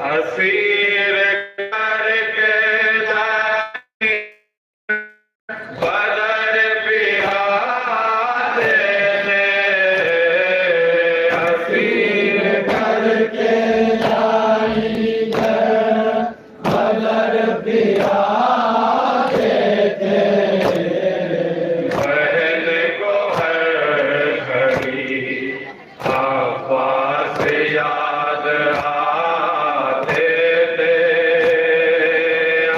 Asir करके जाए बदर बिहार दे, असीर करके जाए बदर बिहार दे, बहन को हर घड़ी आवाज़ याद आते थे,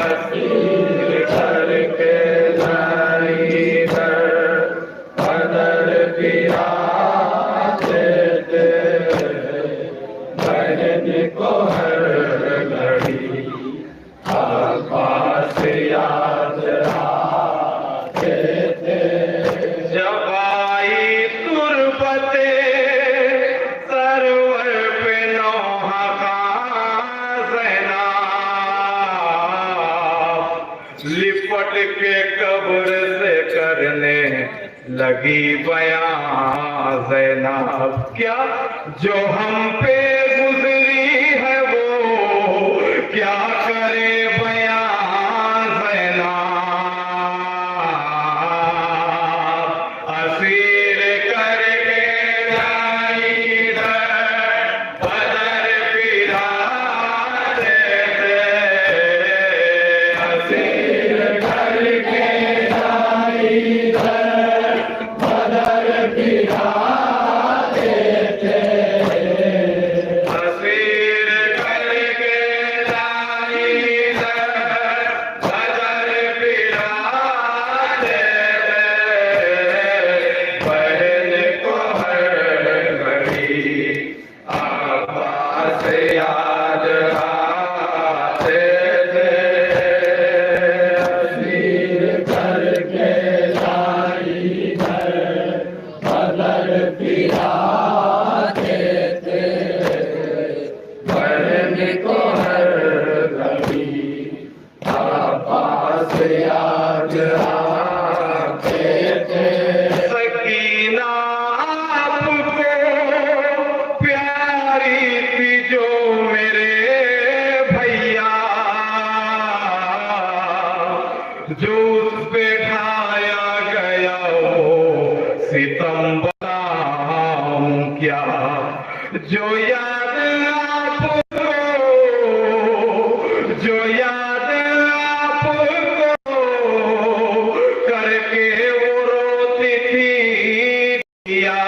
असीर करके लाई दर बदर बिहाते थे, बहन को हर घड़ी आवाज़ याद आते थे। जब आई तुरबते सरवर पे नौहा का ज़ैनब, लिपट के कब्र से करने लगी बयां ज़ैनब, क्या जो हम पे गुजरी है वो क्या करे बयां ज़ैनब, असीर करके लाई दर बदर बिहार दे, असीर करके लाई दर बदर बिहार दे, असीर करके लाई दर बदर बिहार दे, बहन को हर घड़ी आवाज़ याद आते थे, असीर करके लाई दर बदर बिहार दे, बहन को हर घड़ी आवाज़ याद आते थे। सकीना आपको प्यारी थी जो मेरे भैया, जो उस पे ढाया गया वो सितम बताऊं क्या, जो याद आपको, जो याद आपको करके वो रोती थी पिया,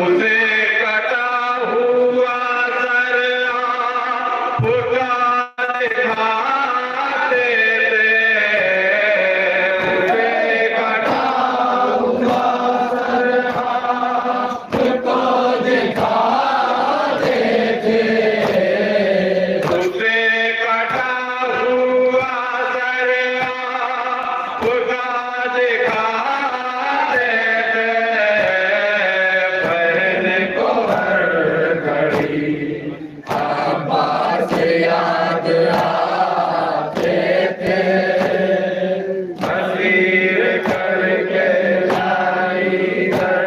उसे कटा हुआ सर आपका दिखाते थे, उसे कटा हुआ सर आपको दिखाते थे, उसे कटा हुआ सर आपका दिखाते थे, बहन को हर घड़ी आवाज़ याद आते थे, असीर करके लाई दर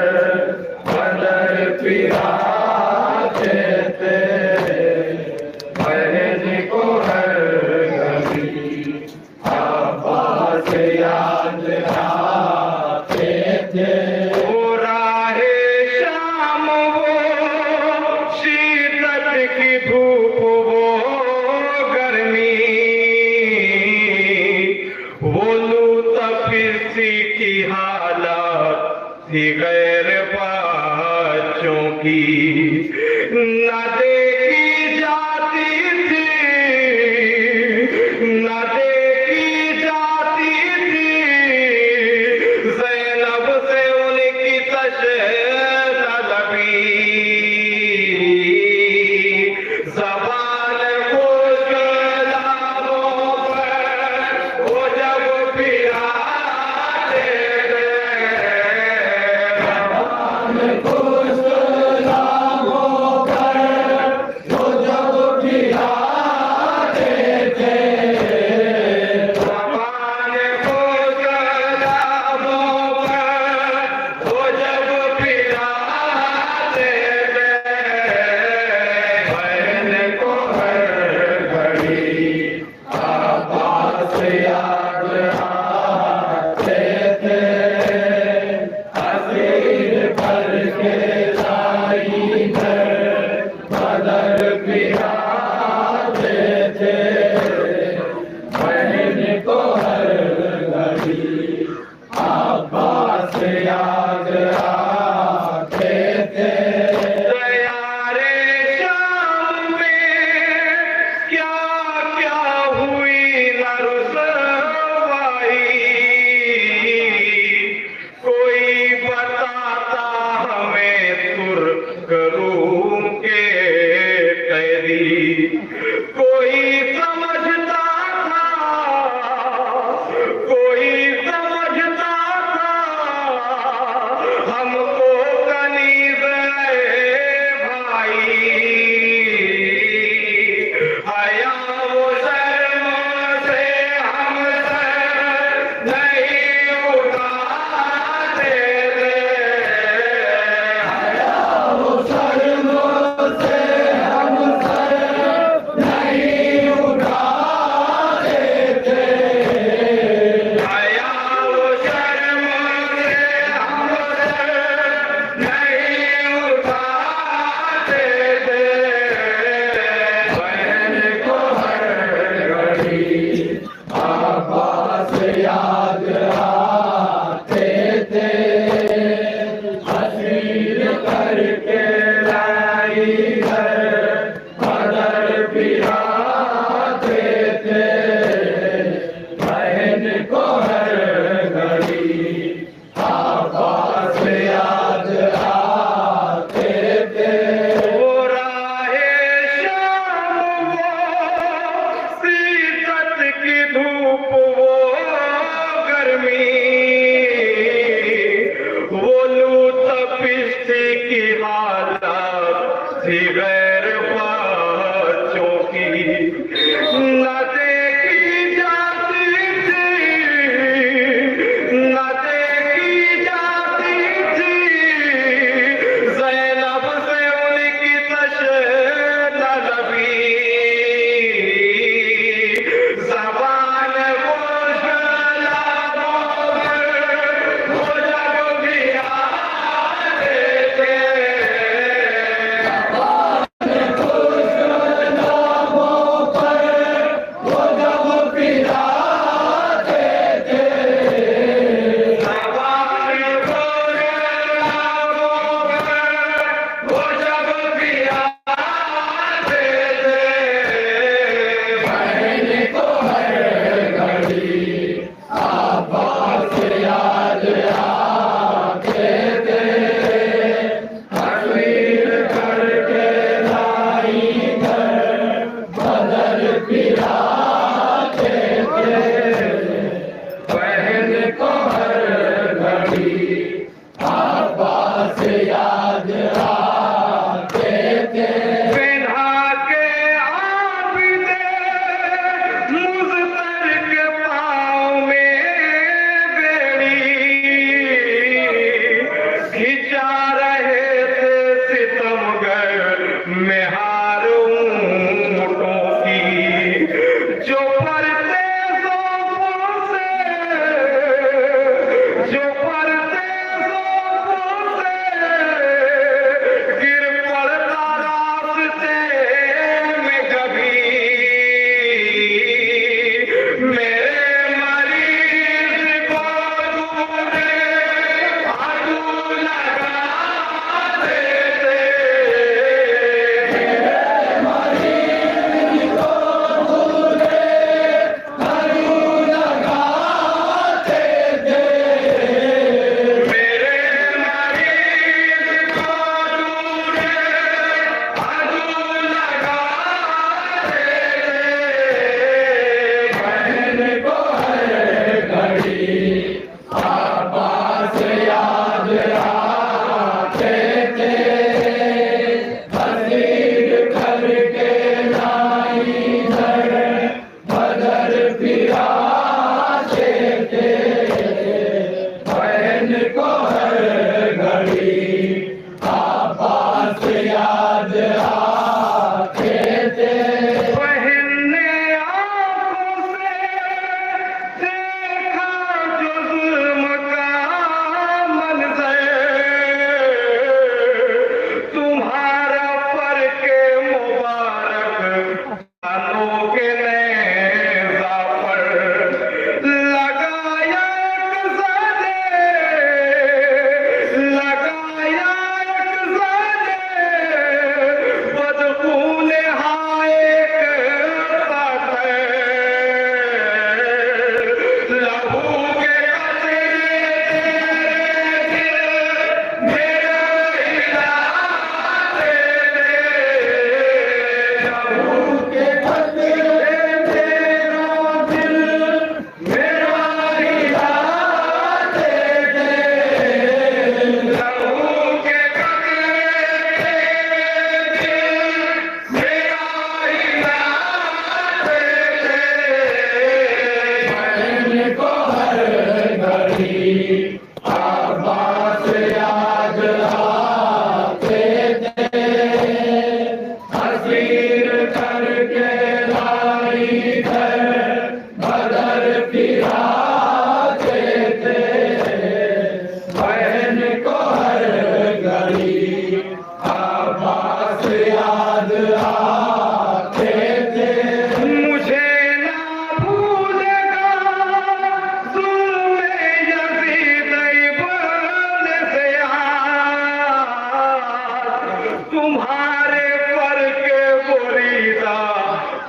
बदर बिहार दे, बहन को हर घड़ी आवाज़ याद आते थे। वो राहे शाम वो शीतल की धूप वो गर्मी, वो लू तपिसी की हालत थी गैर बच्चों की, न देखी जाती थी, न देखी जाती थी ज़ैनब से उनकी तशनबी, ज़बान खुश्क लाबों पर वो जब पियाते थे, ज़बान खुश्क लाबों पर थी गैर बच्चों की, न देखी जाती थी, न देखी जाती थी, ज़ैनब से उनकी तशनबी, ज़बान वो जब भी आते थे,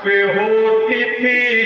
पे होती थी